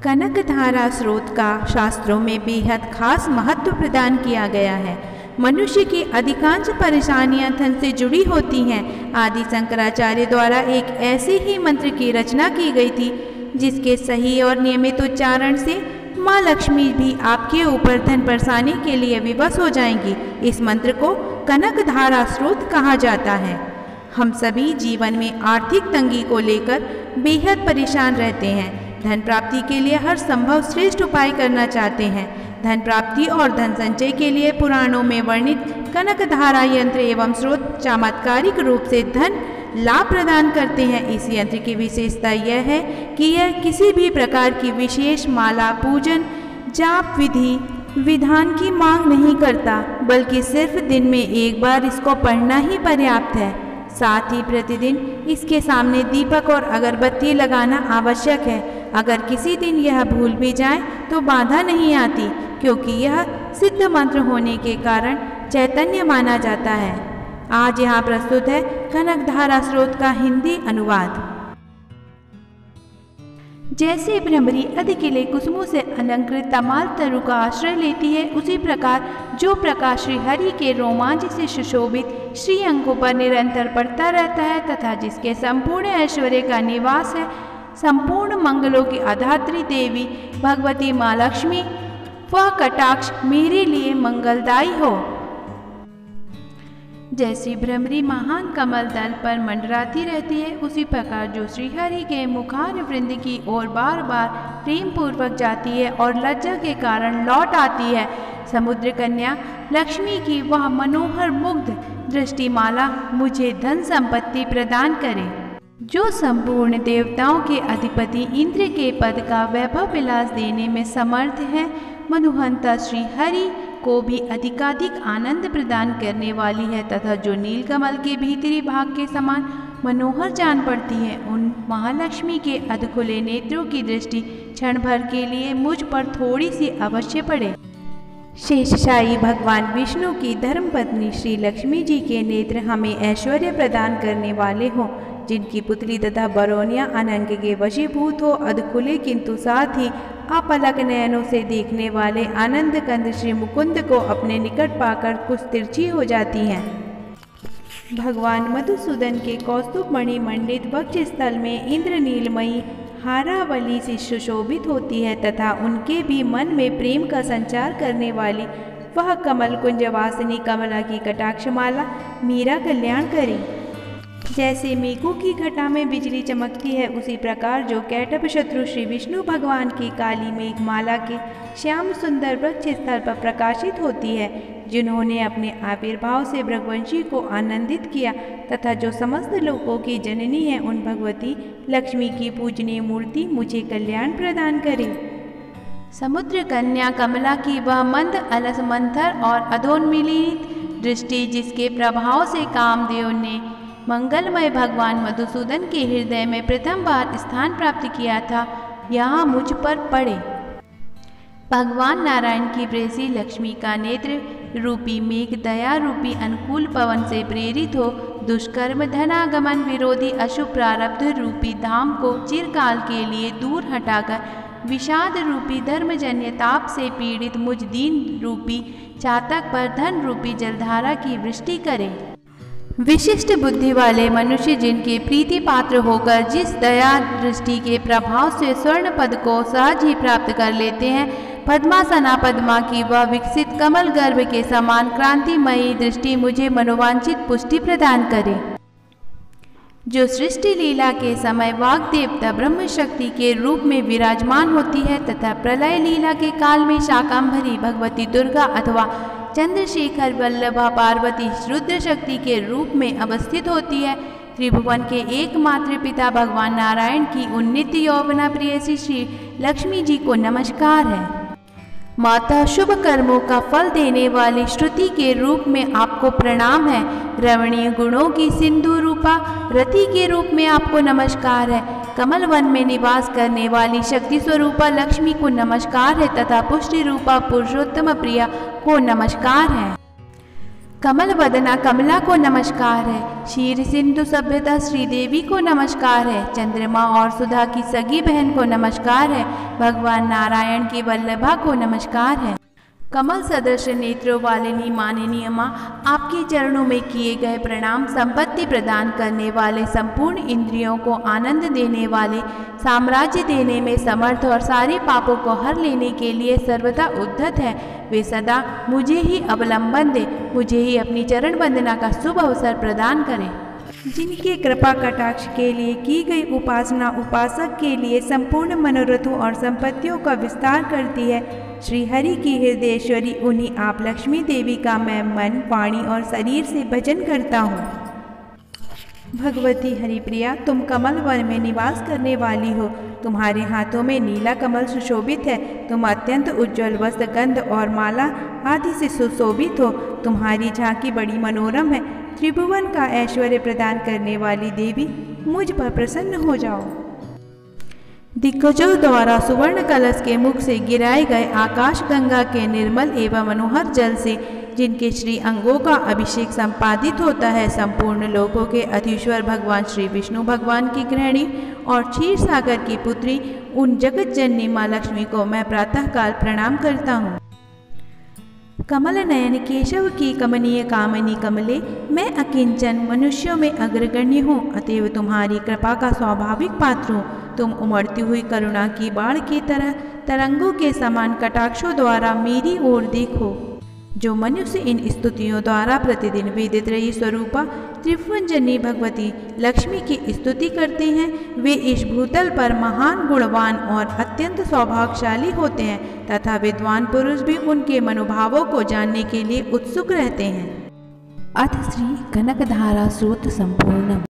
कनकधारा स्रोत का शास्त्रों में बेहद खास महत्व प्रदान किया गया है। मनुष्य की अधिकांश परेशानियां धन से जुड़ी होती हैं। आदि शंकराचार्य द्वारा एक ऐसे ही मंत्र की रचना की गई थी जिसके सही और नियमित उच्चारण से माँ लक्ष्मी भी आपके ऊपर धन बरसाने के लिए विवश हो जाएंगी। इस मंत्र को कनकधारा स्रोत कहा जाता है। हम सभी जीवन में आर्थिक तंगी को लेकर बेहद परेशान रहते हैं। धन प्राप्ति के लिए हर संभव श्रेष्ठ उपाय करना चाहते हैं। धन प्राप्ति और धन संचय के लिए पुराणों में वर्णित कनकधारा यंत्र एवं स्रोत चमत्कारिक रूप से धन लाभ प्रदान करते हैं। इस यंत्र की विशेषता यह है कि यह किसी भी प्रकार की विशेष माला, पूजन, जाप विधि विधान की मांग नहीं करता, बल्कि सिर्फ दिन में एक बार इसको पढ़ना ही पर्याप्त है। साथ ही प्रतिदिन इसके सामने दीपक और अगरबत्ती लगाना आवश्यक है। अगर किसी दिन यह भूल भी जाए तो बाधा नहीं आती, क्योंकि यह सिद्ध मंत्र होने के कारण चैतन्य माना जाता है। आज यहाँ प्रस्तुत है कनकधारा स्रोत का हिंदी अनुवाद। जैसे भ्रमरी अधि किले कुसुमों से अलंकृत तमाल तरु का आश्रय लेती है, उसी प्रकार जो प्रकाश श्री हरि के रोमांच से सुशोभित श्री अंगों पर निरंतर पड़ता रहता है तथा जिसके संपूर्ण ऐश्वर्य का निवास है, संपूर्ण मंगलों की आधात्री देवी भगवती माँ लक्ष्मी, वह कटाक्ष मेरे लिए मंगलदायी हो। जैसी भ्रमरी महान कमल दल पर मंडराती रहती है, उसी प्रकार जो श्रीहरि के मुखार वृंद की ओर बार बार प्रेम पूर्वक जाती है और लज्जा के कारण लौट आती है, समुद्र कन्या लक्ष्मी की वह मनोहर मुग्ध दृष्टिमाला मुझे धन संपत्ति प्रदान करे। जो संपूर्ण देवताओं के अधिपति इंद्र के पद का वैभव विलास देने में समर्थ है, मधुहंता श्री हरि को भी अधिकाधिक आनंद प्रदान करने वाली है तथा जो नीलकमल के भीतरी भाग के समान मनोहर जान पड़ती है, उन महालक्ष्मी के अधखुले नेत्रों की दृष्टि क्षण भर के लिए मुझ पर थोड़ी सी अवश्य पड़े। शेषशायी भगवान विष्णु की धर्मपत्नी श्री लक्ष्मी जी के नेत्र हमें ऐश्वर्य प्रदान करने वाले हों, जिनकी पुत्री तथा बरौनिया अनंग के वशीभूत हो, अधखुले किंतु साथ ही अपलक नयनों से देखने वाले आनंद कंद श्री मुकुंद को अपने निकट पाकर कुछ तिरछी हो जाती हैं। भगवान मधुसूदन के कौस्तुभ मणि मंडित वक्ष स्थल में इंद्र नीलमयी हारावली से सुशोभित होती है तथा उनके भी मन में प्रेम का संचार करने वाली वह कमल कुंजवासिनी कमला की कटाक्षमाला मेरा कल्याण करे। जैसे मेघों की घटा में बिजली चमकती है, उसी प्रकार जो कैटभ शत्रु श्री विष्णु भगवान की काली मेघमाला के श्याम सुंदर वृक्ष स्थल पर प्रकाशित होती है, जिन्होंने अपने आविर्भाव से भृगवंशी को आनंदित किया तथा जो समस्त लोकों की जननी है, उन भगवती लक्ष्मी की पूजनीय मूर्ति मुझे कल्याण प्रदान करे। समुद्र कन्या कमला की वह मंद अलस मंथर और अधोन्मीलित दृष्टि, जिसके प्रभाव से कामदेव ने मंगलमय भगवान मधुसूदन के हृदय में प्रथम बार स्थान प्राप्त किया था, यहाँ मुझ पर पड़े। भगवान नारायण की प्रेसी लक्ष्मी का नेत्र रूपी मेघ दया रूपी अनुकूल पवन से प्रेरित हो दुष्कर्म धनागमन विरोधी अशुभ प्रारब्ध रूपी धाम को चिरकाल के लिए दूर हटाकर विषाद रूपी धर्मजन्य ताप से पीड़ित मुझ दीन रूपी चातक पर धन रूपी जलधारा की वृष्टि करे। विशिष्ट बुद्धि वाले मनुष्य जिनके प्रीति पात्र होकर जिस दया दृष्टि के प्रभाव से स्वर्ण पद को सहज ही प्राप्त कर लेते हैं, पद्मासना पद्मा की वह विकसित कमल गर्भ के समान क्रांतिमयी दृष्टि मुझे मनोवांछित पुष्टि प्रदान करे। जो सृष्टि लीला के समय वाग देवता ब्रह्म शक्ति के रूप में विराजमान होती है तथा प्रलय लीला के काल में शाकंभरी भगवती दुर्गा अथवा चंद्रशेखर वल्लभा पार्वती रुद्र शक्ति के रूप में अवस्थित होती है, त्रिभुवन के एकमात्र पिता भगवान नारायण की उन नित्य यौवना प्रियसी श्री लक्ष्मी जी को नमस्कार है। माता शुभ कर्मों का फल देने वाली श्रुति के रूप में आपको प्रणाम है। रमणीय गुणों की सिंधु रूपा रति के रूप में आपको नमस्कार है। कमल वन में निवास करने वाली शक्ति स्वरूपा लक्ष्मी को नमस्कार है तथा पुष्टि रूपा पुरुषोत्तम प्रिया को नमस्कार है। कमल वदना कमला को नमस्कार है। क्षीर सिंधु सभ्यता श्रीदेवी को नमस्कार है। चंद्रमा और सुधा की सगी बहन को नमस्कार है। भगवान नारायण की वल्लभा को नमस्कार है। कमल सदृश नेत्रों वालिनी माननीय माँ, आपके चरणों में किए गए प्रणाम। संपत्ति प्रदान करने वाले, संपूर्ण इंद्रियों को आनंद देने वाले, साम्राज्य देने में समर्थ और सारे पापों को हर लेने के लिए सर्वदा उद्धत है, वे सदा मुझे ही अवलंबन दे, मुझे ही अपनी चरण वंदना का शुभ अवसर प्रदान करें। जिनके कृपा कटाक्ष के लिए की गई उपासना उपासक के लिए संपूर्ण मनोरथों और संपत्तियों का विस्तार करती है, श्री हरि की हृदयेश्वरी उन्हीं आप लक्ष्मी देवी का मैं मन, वाणी और शरीर से भजन करता हूँ। भगवती हरिप्रिया, तुम कमल वन में निवास करने वाली हो। तुम्हारे हाथों में नीला कमल सुशोभित है। तुम अत्यंत उज्ज्वल वस्त्र, गंध और माला आदि से सुशोभित हो। तुम्हारी झांकी बड़ी मनोरम है। त्रिभुवन का ऐश्वर्य प्रदान करने वाली देवी, मुझ पर प्रसन्न हो जाओ। दिग्गजों द्वारा सुवर्ण कलश के मुख से गिराए गए आकाश गंगा के निर्मल एवं मनोहर जल से जिनके श्री अंगों का अभिषेक संपादित होता है, संपूर्ण लोकों के अधीश्वर भगवान श्री विष्णु भगवान की गृहिणी और क्षीर सागर की पुत्री उन जगत जननी माँ लक्ष्मी को मैं प्रातःकाल प्रणाम करता हूँ। कमल नयन केशव की कमनीय कामिनी कमले, मैं अकिंचन मनुष्यों में अग्रगण्य हूँ, अतएव तुम्हारी कृपा का स्वाभाविक पात्र हूँ। तुम उमड़ती हुई करुणा की बाढ़ की तरह तरंगों के समान कटाक्षों द्वारा मेरी ओर देखो। जो मनुष्य इन स्तुतियों द्वारा प्रतिदिन वेदित रही स्वरूपा त्रिभुवन जननी भगवती लक्ष्मी की स्तुति करते हैं, वे इस भूतल पर महान, गुणवान और अत्यंत सौभाग्यशाली होते हैं तथा विद्वान पुरुष भी उनके मनोभावों को जानने के लिए उत्सुक रहते हैं। अथ श्री कनकधारा सूत्र संपूर्ण।